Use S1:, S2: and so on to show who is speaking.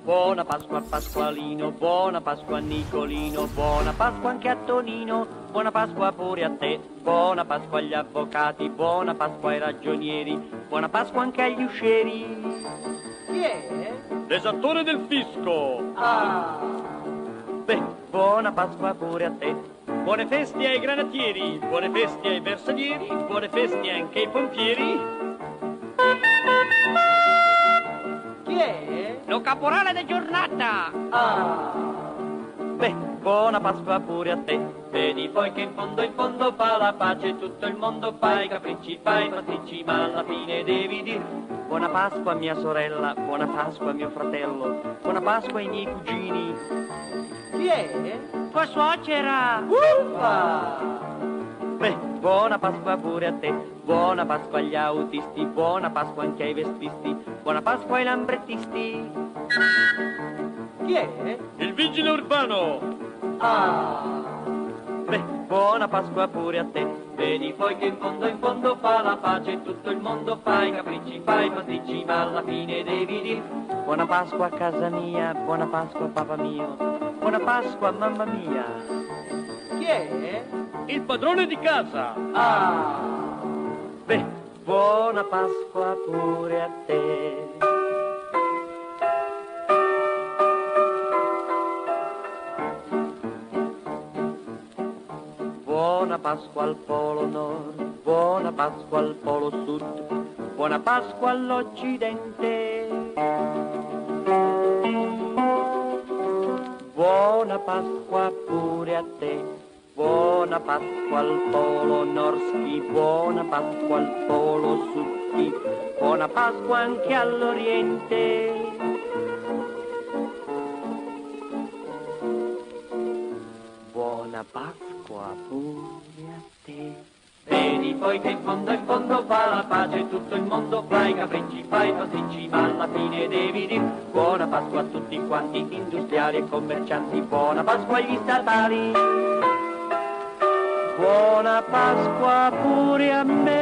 S1: Buona Pasqua a Pasqualino, buona Pasqua a Nicolino, buona Pasqua anche a Tonino, buona Pasqua pure a te, buona Pasqua agli avvocati, buona Pasqua ai ragionieri, buona Pasqua anche agli uscieri.
S2: Chi è?
S1: L'esattore del fisco.
S2: Ah!
S1: Beh, buona Pasqua pure a te. Buone feste ai granatieri, buone feste ai bersaglieri, buone feste anche ai pompieri.
S2: Chi è?
S1: Lo caporale di giornata.
S2: Ah!
S1: Beh, buona Pasqua pure a te. Vedi poi che in fondo fa la pace, tutto il mondo fa i capricci, fa i pasticci, ma alla fine devi dir buona Pasqua mia sorella, buona Pasqua mio fratello, buona Pasqua ai miei cugini.
S2: Chi è?
S1: Tua suocera.
S2: Uffa!
S1: Beh, buona Pasqua pure a te, buona Pasqua agli autisti, buona Pasqua anche ai vespisti, buona Pasqua ai lambrettisti.
S2: Chi è?
S1: Il vigile urbano.
S2: Ah!
S1: Beh, buona Pasqua pure a te, vedi poi che in fondo fa la pace, tutto il mondo fa i capricci, fa i pasticci, ma alla fine devi dir buona Pasqua a casa mia, buona Pasqua papà mio, buona Pasqua mamma mia.
S2: Chi è?
S1: Il padrone di casa.
S2: Ah!
S1: Beh, buona Pasqua pure a te. Buona Pasqua al Polo Nord, buona Pasqua al Polo Sud, buona Pasqua all'Occidente. Buona Pasqua pure a te, buona Pasqua al Polo Norski, buona Pasqua al Polo Sudki, buona Pasqua anche all'Oriente. Buona Pasqua pure a te. Vedi poi che in fondo fa la pace, tutto il mondo fa i capricci, fa i pasticci, ma alla fine devi dir buona Pasqua a tutti quanti, industriali e commercianti, buona Pasqua agli statali. Buona Pasqua pure a me.